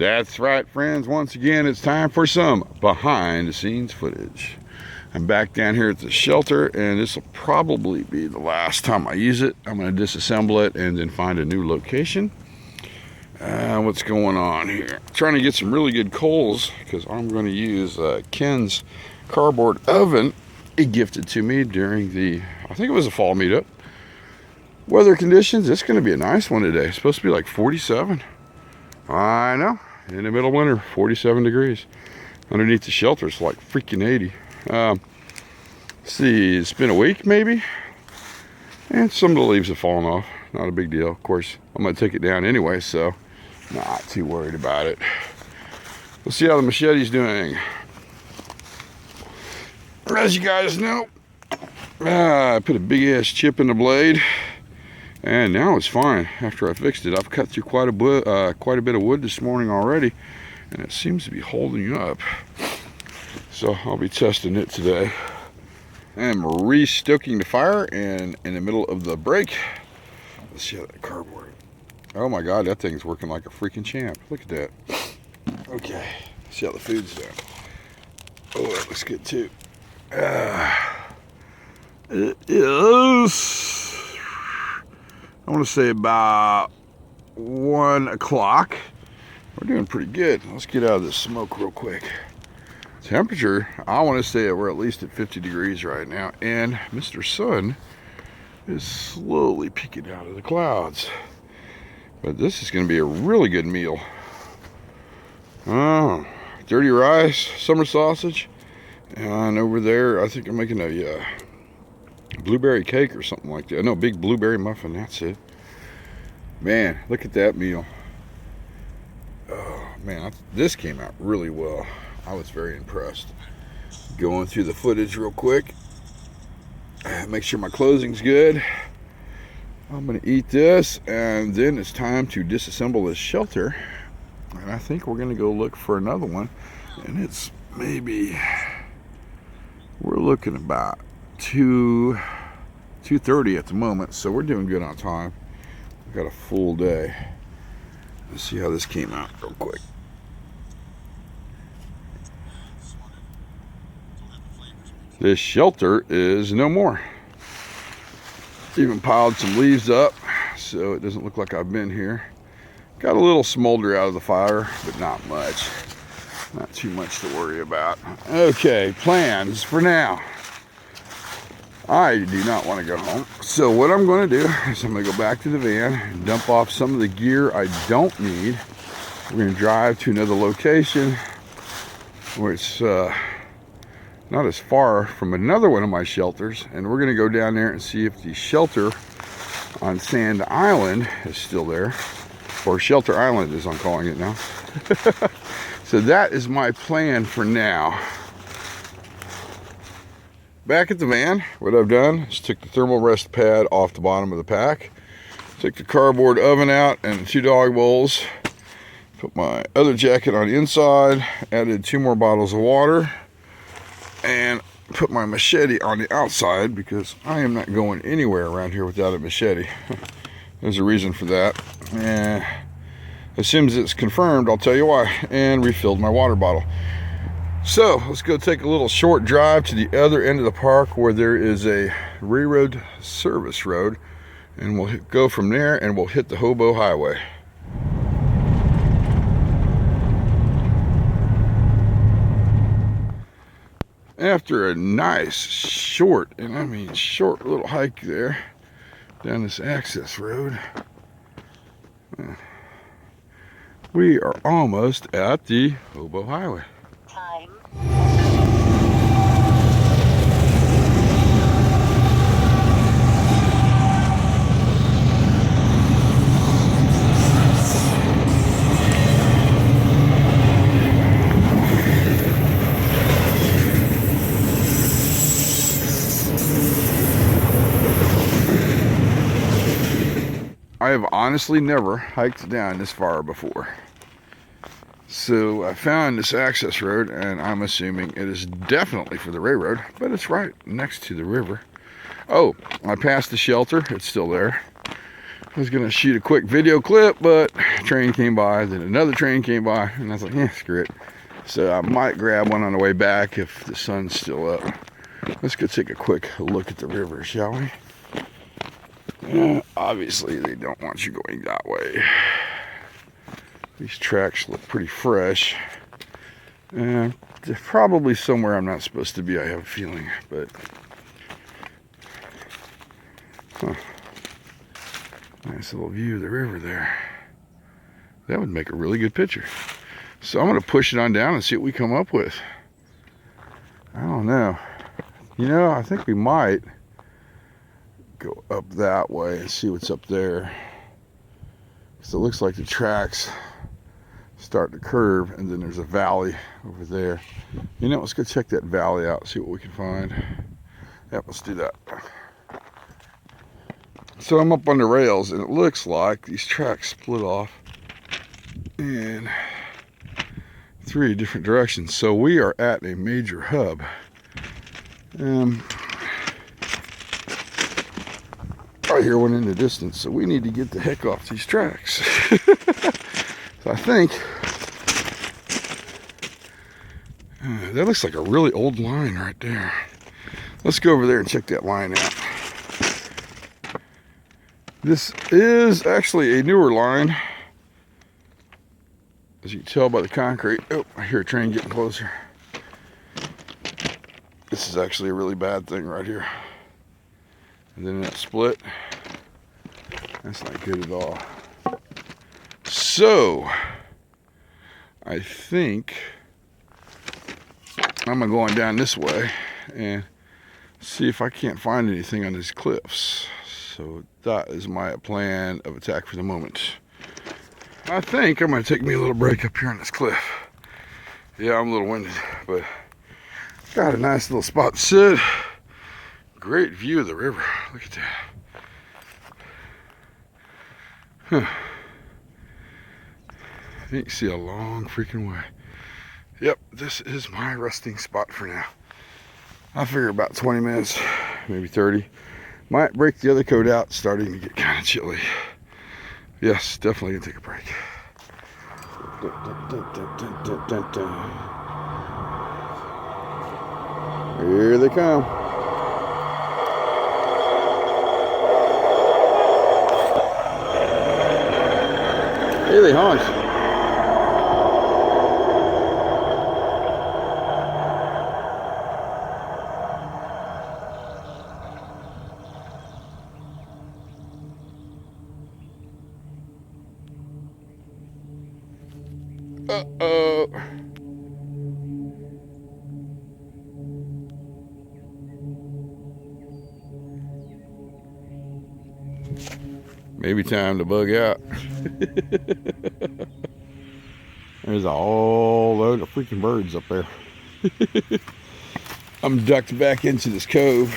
That's right, friends. Once again, it's time for some behind the scenes footage. I'm back down here at the shelter, and this will probably be the last time I use it. I'm going to disassemble it and then find a new location. What's going on here? Trying to get some really good coals because I'm going to use Ken's cardboard oven he gifted to me during the, I think it was a fall meetup. Weather conditions, it's going to be a nice one today. It's supposed to be like 47. I know, in the middle of winter, 47 degrees. Underneath the shelter, it's like freaking 80. Let's see, it's been a week maybe, and some of the leaves have fallen off. Not a big deal. Of course, I'm going to take it down anyway, so not too worried about it. Let's see how the machete's doing. As you guys know, I put a big ass chip in the blade, and now it's fine. After I fixed it, I've cut through quite a bit of wood this morning already, and it seems to be holding up. So I'll be testing it today. I'm restoking the fire, and in the middle of the break, let's see how that cardboard. Oh my God, that thing's working like a freaking champ. Look at that. Okay, let's see how the food's done. Oh, that looks good too. It is, I want to say about 1 o'clock. We're doing pretty good. Let's get out of this smoke real quick. Temperature, I want to say we're at least at 50 degrees right now, and Mr. Sun is slowly peeking out of the clouds. But this is going to be a really good meal. Oh, dirty rice, summer sausage, and over there I think I'm making a blueberry cake or something like that. No, big blueberry muffin, that's it. Man, look at that meal. Oh man, this came out really well. I was very impressed. Going through the footage real quick. Make sure my closing's good. I'm gonna eat this, and then it's time to disassemble this shelter. And I think we're gonna go look for another one. And it's maybe, we're looking about 2:30 at the moment, so we're doing good on time. We've got a full day. Let's see how this came out real quick. This shelter is no more. Even piled some leaves up so it doesn't look like I've been here. Got a little smolder out of the fire, but not much. Not too much to worry about. Okay, plans for now. I do not want to go home. So what I'm going to do is I'm going to go back to the van and dump off some of the gear I don't need. We're going to drive to another location where it's not as far from another one of my shelters, and we're going to go down there and see if the shelter on Sand Island is still there, or Shelter Island as I'm calling it now. So that is my plan for now. Back at the van, what I've done is took the thermal rest pad off the bottom of the pack, took the cardboard oven out and the 2 dog bowls, put my other jacket on the inside, added 2 more bottles of water, and put my machete on the outside because I am not going anywhere around here without a machete. There's a reason for that. And as soon as it's confirmed, I'll tell you why. And refilled my water bottle. So let's go take a little short drive to the other end of the park where there is a railroad service road, and we'll go from there and we'll hit the Hobo Highway. After a nice short, and I mean short little hike there down this access road, we are almost at the Hobo Highway. Time. I have honestly never hiked down this far before. So I found this access road, and I'm assuming it is definitely for the railroad, but it's right next to the river. Oh, I passed the shelter. It's still there. I was gonna shoot a quick video clip, but a train came by, then another train came by, and I was like, yeah, screw it. So I might grab one on the way back if the sun's still up. Let's go take a quick look at the river, shall we? Obviously, they don't want you going that way. These tracks look pretty fresh. They're probably somewhere I'm not supposed to be, I have a feeling, but nice little view of the river there. That would make a really good picture. So I'm going to push it on down and see what we come up with. I don't know. You know, I think we might go up that way and see what's up there. So it looks like the tracks start to curve and then there's a valley over there. You know, let's go check that valley out, see what we can find. Yep, let's do that. So I'm up on the rails and it looks like these tracks split off in 3 different directions. So we are at a major hub. Right here, one in the distance, so we need to get the heck off these tracks. So I think that looks like a really old line right there. Let's go over there and check that line out. This is actually a newer line, as you can tell by the concrete. Oh, I hear a train getting closer. This is actually a really bad thing right here. And then that split, that's not good at all. So, I think I'm gonna go on down this way and see if I can't find anything on these cliffs. So that is my plan of attack for the moment. I think I'm gonna take me a little break up here on this cliff. Yeah, I'm a little winded, but got a nice little spot to sit. Great view of the river. Look at that. Huh. You can see a long freaking way. Yep, this is my resting spot for now. I figure about 20 minutes, maybe 30. Might break the other coat out, starting to get kind of chilly. Yes, definitely gonna take a break. Here they come. Hey, they honk. Uh-oh. Maybe time to bug out. There's a whole load of freaking birds up there. I'm ducked back into this cove.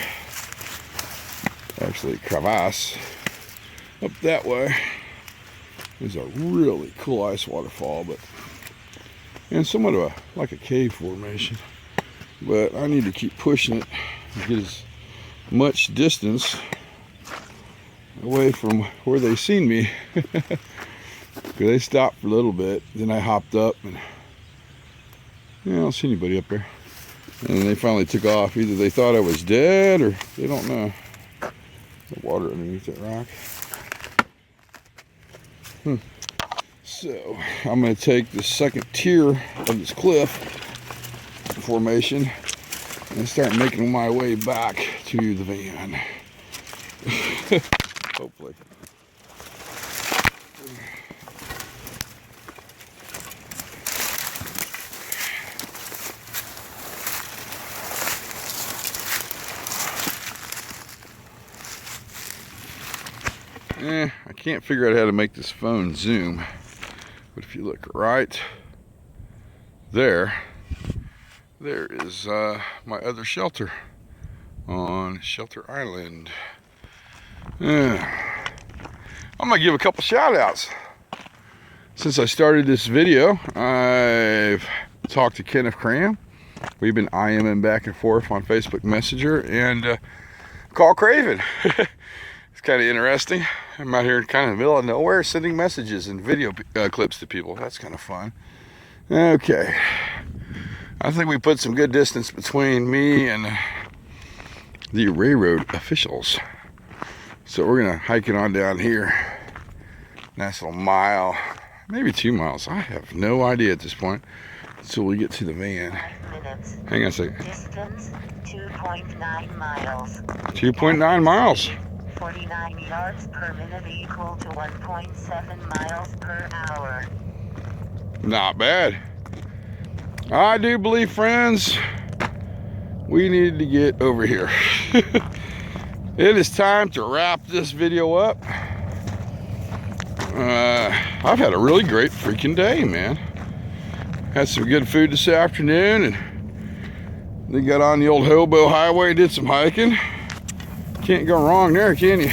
Actually, crevasse. Up that way. There's a really cool ice waterfall, but and somewhat of a like a cave formation. But I need to keep pushing it and get as much distance away from where they seen me. Because they stopped for a little bit, then I hopped up and yeah, I don't see anybody up there. And they finally took off. Either they thought I was dead or they don't know. The water underneath that rock. So I'm going to take the second tier of this cliff formation and start making my way back to the van. Hopefully. I can't figure out how to make this phone zoom, but if you look right there, there is my other shelter on Shelter Island. I'm gonna give a couple shout outs. Since I started this video, I've talked to Kenneth Cram. We've been IMing back and forth on Facebook Messenger, and Carl Craven. kind of interesting. I'm out here kind of in the middle of nowhere sending messages and video clips to people. That's kind of fun. Okay. I think we put some good distance between me and the railroad officials. So we're gonna hike it on down here. Nice little mile, maybe 2 miles. I have no idea at this point until we get to the van. Hang on a second. Distance 2.9 miles. 2.9 miles. 49 yards per minute equal to 1.7 miles per hour. Not bad. I do believe, friends, we need to get over here. It is time to wrap this video up. I've had a really great freaking day, man. Had some good food this afternoon, and then got on the old Hobo Highway, did some hiking. Can't go wrong there, can you?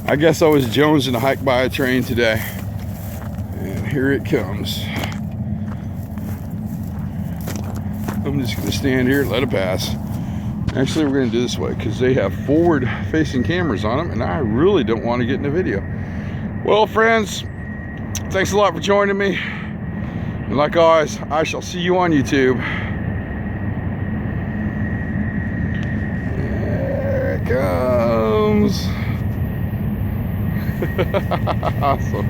I guess I was jonesing to hike by a train today. And here it comes. I'm just gonna stand here and let it pass. Actually, we're gonna do this way because they have forward-facing cameras on them, and I really don't want to get in a video. Well, friends, thanks a lot for joining me. And like always, I shall see you on YouTube. There it comes. Awesome.